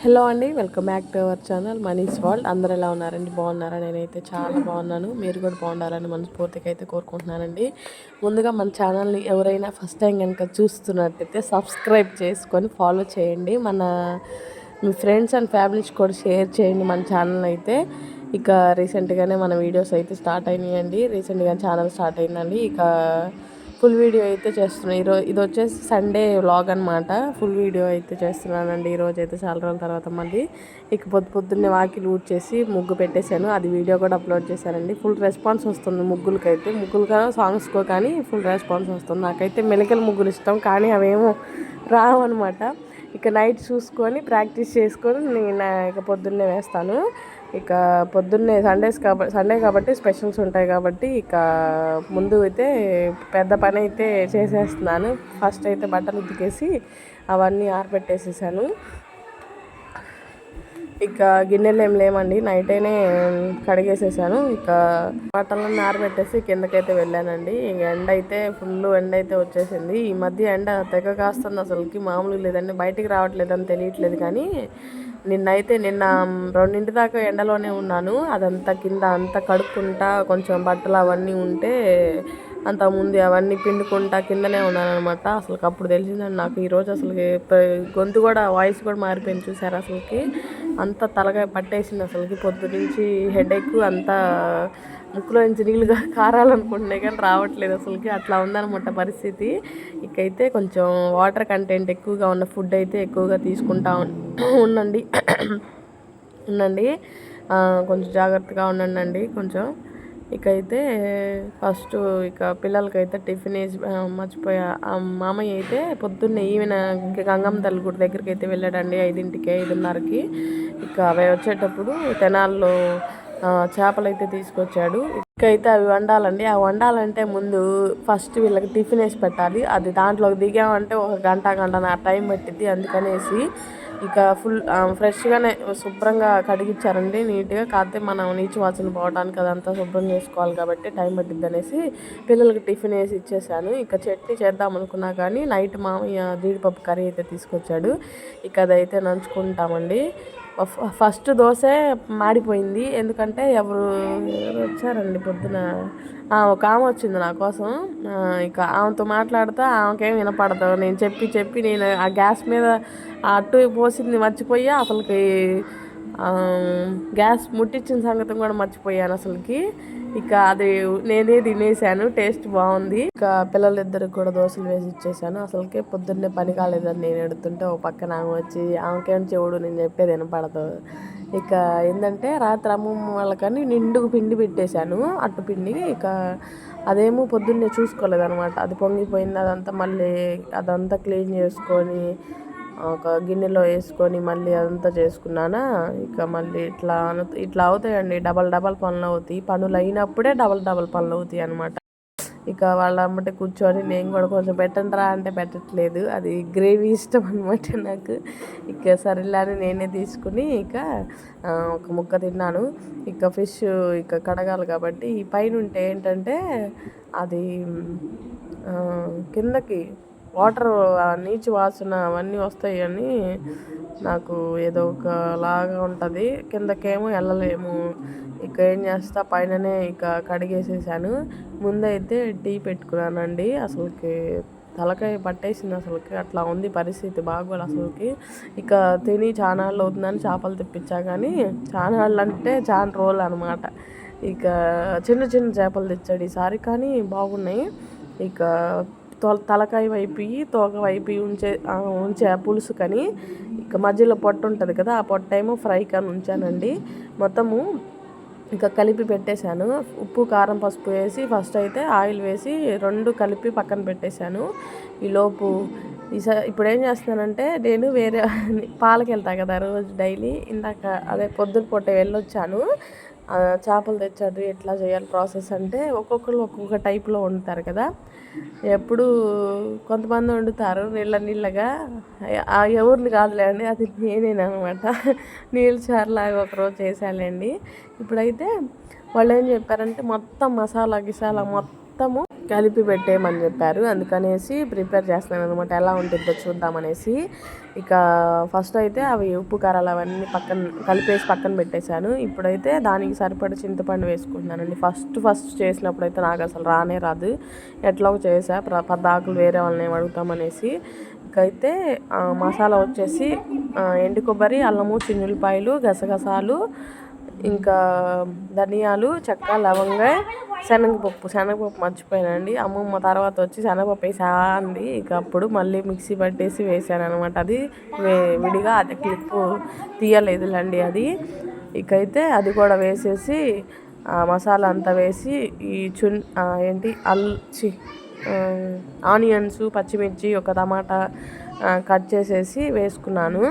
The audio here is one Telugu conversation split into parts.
హలో అండి, welcome back to our channel Mani's world. అందరు ఎలా ఉన్నారండి? బాగున్నారా? నేనైతే చాలా బాగున్నాను. మీరు కూడా బాగుండాలని మనస్ఫూర్తిగా అయితే కోరుకుంటున్నానండి. ముందుగా మన ఛానల్ని ఎవరైనా ఫస్ట్ టైం కనుక చూస్తున్నట్టయితే సబ్స్క్రైబ్ చేసుకొని ఫాలో చేయండి. మీ ఫ్రెండ్స్ అండ్ ఫ్యామిలీస్ కూడా షేర్ చేయండి మన ఛానల్ అయితే. ఇక రీసెంట్గానే మన వీడియోస్ అయితే స్టార్ట్ అయినాయండి. రీసెంట్గా ఛానల్ స్టార్ట్ అయిందండి. ఇక ఫుల్ వీడియో అయితే చేస్తున్నాను. ఇది వచ్చేసి సండే వ్లాగ్ అనమాట. ఫుల్ వీడియో అయితే చేస్తున్నానండి. ఈరోజు అయితే చాలా రోజుల తర్వాత మళ్ళీ ఇక పొద్దున్నే వాకిలు ఊడ్చేసి ముగ్గు పెట్టేశాను. అది వీడియో కూడా అప్లోడ్ చేశానండి. ఫుల్ రెస్పాన్స్ వస్తుంది ముగ్గులుగా సాంగ్స్కో కానీ ఫుల్ రెస్పాన్స్ వస్తుంది. నాకైతే మెలికల ముగ్గులు ఇష్టం, కానీ అవేమో రావు అనమాట. ఇక నైట్ చూసుకొని ప్రాక్టీస్ చేసుకొని నేను ఇక పొద్దున్నే వేస్తాను. ఇక పొద్దున్నే సండే కాబట్టి స్పెషల్స్ ఉంటాయి కాబట్టి ఇక ముందు అయితే పెద్ద పని అయితే చేసేస్తున్నాను. ఫస్ట్ అయితే బట్టలు ఉతికేసి అవన్నీ ఆరబెట్టేసేసాను. ఇక గిన్నెలు ఏం లేమండి, నైటేనే కడిగేసేసాను. ఇక బట్టలన్నీ ఆరబెట్టేసి కిందకైతే వెళ్ళానండి. ఫుల్ ఎండ అయితే వచ్చేసింది. ఈ మధ్య ఎండ తెగ కాస్తుంది, అసలుకి మామూలు లేదండి. బయటికి రావట్లేదని తెలియట్లేదు, కానీ నిన్న 2 దాకా ఎండలోనే ఉన్నాను. అదంతా కింద అంతా కడుక్కుంటా, కొంచెం బట్టలు అవన్నీ ఉంటే అంతకుముందు అవన్నీ పిండుకుంటా కిందనే ఉన్నాను అనమాట. అప్పుడు తెలిసిందండి నాకు ఈరోజు గొంతు కూడా, వాయిస్ కూడా మారిపోయింది. చూసారు అసలుకి అంత తలగా పట్టేసింది. పొద్దు నుంచి హెడేక్ అంతా, ముక్కులో నుంచి నీళ్ళుగా కారాలనుకుంటున్నాయి కానీ రావట్లేదు. అట్లా ఉందన్నమాట పరిస్థితి. ఇకైతే కొంచెం వాటర్ కంటెంట్ ఎక్కువగా ఉన్న ఫుడ్ అయితే ఎక్కువగా తీసుకుంటా ఉండండి. కొంచెం జాగ్రత్తగా ఉండండి కొంచెం. ఇకైతే ఫస్ట్ పిల్లలకైతే టిఫిన్ వేసి మర్చిపోయా. మామయ్య అయితే పొద్దున్నే గంగమ్మ తల్లి గుడి దగ్గరికి అయితే వెళ్ళాడండి. 5:30కి. ఇక అవి వచ్చేటప్పుడు తెనాల్లో చేపలు అయితే తీసుకొచ్చాడు. ఇకైతే అవి వండాలండి. ఆ వండాలంటే ముందు ఫస్ట్ వీళ్ళకి టిఫిన్ వేసి పెట్టాలి. అది దాంట్లోకి దిగామంటే ఒక గంట టైం పట్టిద్ది. అందుకనేసి ఇక ఫుల్ ఫ్రెష్గానే శుభ్రంగా కడిగిచ్చారండి నీట్గా. కాకపోతే మనం నీచు వాసన పోవడానికి అదంతా శుభ్రం చేసుకోవాలి కాబట్టి టైం పట్టిద్ది అనేసి పిల్లలకి టిఫిన్ వేసి ఇచ్చేసాను. ఇక చట్నీ చేద్దాం అనుకున్నా కానీ నైట్ మామయ్య జీడిపప్పు కర్రీ అయితే తీసుకొచ్చాడు. ఇక అదైతే నంచుకుంటామండి. ఫస్ట్ దోశ మాడిపోయింది, ఎందుకంటే ఎవరు వచ్చారండి పొద్దున. ఒక ఆమె వచ్చింది నా కోసం. ఇక ఆమెతో మాట్లాడితే ఆమెకేం వినపడదు. నేను చెప్పి నేను ఆ గ్యాస్ మీద అట్టు పోసింది మర్చిపోయా. గ్యాస్ ముట్టించిన సంగతి కూడా మర్చిపోయాను ఇక అది నేనే తినేసాను. టేస్ట్ బాగుంది. ఇక పిల్లలిద్దరికి కూడా దోశలు వేసి ఇచ్చేసాను. పొద్దున్నే పని కాలేదని నేను ఎడుతుంటే ఒక పక్కన ఆమె వచ్చి, ఆమెకేం చెవుడు నేను చెప్పేది వినపడదు. ఇక ఏంటంటే రాత్రి అమ్మమ్మ వాళ్ళకని నిండుకు పిండి పెట్టేశాను, అట్టు పిండి. ఇక అదేమో పొద్దున్నే చూసుకోలేదనమాట. అది పొంగిపోయింది. అదంతా క్లీన్ చేసుకొని ఒక గిన్నెలో వేసుకొని మళ్ళీ అదంతా చేసుకున్నానా. ఇక మళ్ళీ ఇట్లా అవుతాయండి. డబల్ పనులు అవుతాయి. పనులు అయినప్పుడే డబల్ పనులు అవుతాయి అనమాట. ఇక వాళ్ళ అమ్మటే కూర్చొని నేను కూడా కొంచెం పెట్టండిరా అంటే పెట్టట్లేదు. అది గ్రేవీ ఇష్టం అనమాట నాకు. ఇక సరేలే అని నేనే తీసుకుని ఇక ఒక ముక్క తిన్నాను. ఇక ఫిష్ కడగాలి కాబట్టి ఈ పైన ఉంటే ఏంటంటే అది కిందకి వాటర్ నీచు వాసన అవన్నీ వస్తాయని నాకు ఏదో ఒకలాగా ఉంటుంది. కిందకేమో వెళ్ళలేము. ఇక ఏం చేస్తా, పైననే కడిగేసేసాను. ముందైతే టీ పెట్టుకున్నానండి. తలకాయ పట్టేసింది. అట్లా ఉంది పరిస్థితి, బాగోలు ఇక తిని చాలా నాళ్ళు అవుతుందని చేపలు తెప్పించా, కానీ చాలా రోజులు అనమాట. ఇక చిన్న చేపలు తెచ్చాడు ఈసారి, కానీ బాగున్నాయి. ఇక తలకాయ వైపు తోక వైపు ఉంచే పులుసు కానీ, ఇక మధ్యలో పొట్టు ఉంటుంది కదా, ఆ పొట్ట ఏమో ఫ్రై కానీ ఉంచానండి. మొత్తము ఇక కలిపి పెట్టేశాను. ఉప్పు, కారం, పసుపు వేసి ఫస్ట్ అయితే ఆయిల్ వేసి 2 కలిపి పక్కన పెట్టేశాను. ఇప్పుడు ఏం చేస్తున్నానంటే, నేను వేరే పాలకి వెళ్తాను కదా రోజు డైలీ. పొద్దున పూట వెళ్ళొచ్చాను. చేపలు తెచ్చాడు. ఎట్లా చేయాలి ప్రాసెస్ అంటే, ఒక్కొక్కరు ఒక్కొక్క టైప్లో వండుతారు కదా. కొంతమంది వండుతారు నీళ్ళగా. ఎవరిని కాదులేండి, అది నేనేనమాట. నీళ్ళు చారులాగా ఒకరోజు చేశానండి. ఇప్పుడైతే వాళ్ళు ఏం చెప్పారంటే, మొత్తం మసాలా గిసాలా మొత్తం మొత్తము కలిపి పెట్టేయమని చెప్పారు. అందుకనేసి ప్రిపేర్ చేస్తున్నాను అనమాట, ఎలా ఉంటుందో చూద్దామనేసి. ఇక ఫస్ట్ అయితే అవి ఉప్పు కారాలు అవన్నీ కలిపేసి పక్కన పెట్టేశాను. ఇప్పుడైతే దానికి సరిపడ చింతపండు వేసుకుంటున్నానండి. ఫస్ట్ చేసినప్పుడు అయితే నాకు అసలు రానే రాదు, ఎట్లా చేసా పద్దాకులు వేరే వాళ్ళని ఏం అడుగుతామనేసి. ఇకైతే మసాలా వచ్చేసి ఎండు కొబ్బరి, అల్లము, చిన్నులపాయలు, గసగసాలు, ఇంకా ధనియాలు, చెక్క, లవంగ, శనగపప్పు మర్చిపోయానండి. అమ్మమ్మ తర్వాత వచ్చి శనగపప్పు వేసా అంది. ఇక అప్పుడు మళ్ళీ మిక్సీ పట్టేసి వేసాను అనమాట. అది విడిగా అది క్లిప్పు తీయలేదులండి అది. ఇకైతే అది కూడా వేసేసి మసాలా అంతా వేసి ఈ ఆనియన్స్, పచ్చిమిర్చి, ఒక టమాటా కట్ చేసేసి వేసుకున్నాను.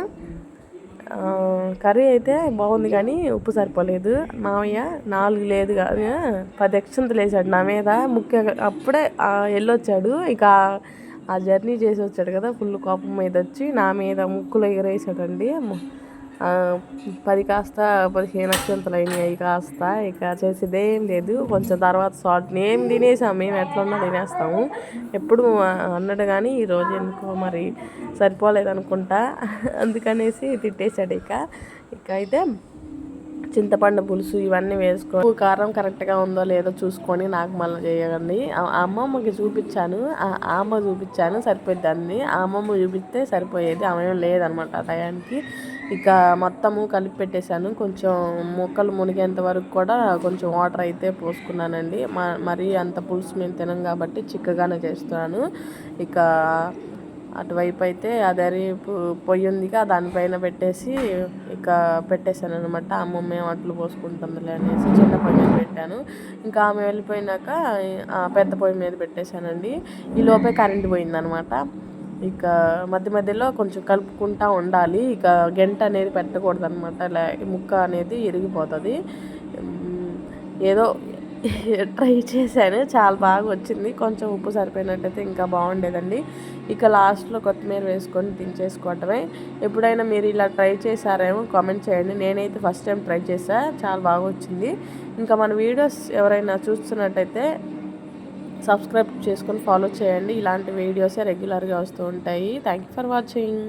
కర్రీ అయితే బాగుంది కానీ ఉప్పు సరిపోలేదు. మామయ్య 4 లేదు కానీ 10 అక్షంతలు వేసాడు నా మీద. అప్పుడే వెళ్ళొచ్చాడు. ఇక ఆ జర్నీ చేసి వచ్చాడు కదా, ఫుల్ కోపం మీద వచ్చి నా మీద ముక్కులు ఎగరేసాడండి. 10 కాస్త 15 అక్షంతలు అయినాయి కాస్త. ఇక చేసేదేం లేదు. కొంచెం తర్వాత సాల్ట్ మేము తినేసాము, మేము ఎట్లున్నా తినేస్తాము. ఎప్పుడు అన్నాడు కానీ ఈరోజు ఎందుకో మరి సరిపోలేదు అనుకుంటా, అందుకనేసి తిట్టేశాడు. ఇక అయితే చింతపండు పులుసు ఇవన్నీ వేసుకొని కారం కరెక్ట్గా ఉందో లేదో చూసుకొని నాకు మళ్ళీ చేయండి. అమ్మమ్మకి చూపించాను, సరిపోద్ది. ఆ అమ్మమ్మ చూపిస్తే సరిపోయేది, ఆమె లేదనమాట ఆ టయానికి. ఇక మొత్తము కలిపి పెట్టేశాను. కొంచెం ముక్కలు మునిగేంత వరకు కూడా కొంచెం వాటర్ అయితే పోసుకున్నానండి. మరీ అంత పులుసు మేము తినం కాబట్టి చిక్కగానే చేస్తున్నాను. ఇక అటువైపు అయితే అదే పొయ్యి ఉందిగా, దానిపైన పెట్టేసి ఇక పెట్టేశాను అనమాట. అమ్మమ్మ ఏం అట్లు పోసుకుంటుందిలే అనేసి చిన్న పొయ్యి మీద పెట్టాను. ఇంకా ఆమె వెళ్ళిపోయినాక పెద్ద పొయ్యి మీద పెట్టేశానండి. ఈ లోపే కరెంట్ పోయిందనమాట. ఇక మధ్యలో కొంచెం కలుపుకుంటూ ఉండాలి. ఇక గంట అనేది పెట్టకూడదు అనమాట, ముక్క అనేది ఇరిగిపోతుంది. ఏదో ట్రై చేశాను, చాలా బాగా వచ్చింది. కొంచెం ఉప్పు సరిపోయినట్టయితే ఇంకా బాగుండేదండి. ఇక లాస్ట్లో కొత్తిమీర వేసుకొని దించేసుకోవటమే. ఎప్పుడైనా మీరు ఇలా ట్రై చేశారేమో కామెంట్ చేయండి. నేనైతే ఫస్ట్ టైం ట్రై చేశా, చాలా బాగా వచ్చింది. ఇంకా మన వీడియోస్ ఎవరైనా చూస్తున్నట్టయితే సబ్స్క్రైబ్ చేసుకొని ఫాలో చేయండి. ఇలాంటి వీడియోసే రెగ్యులర్గా వస్తూ ఉంటాయి. Thank you for watching.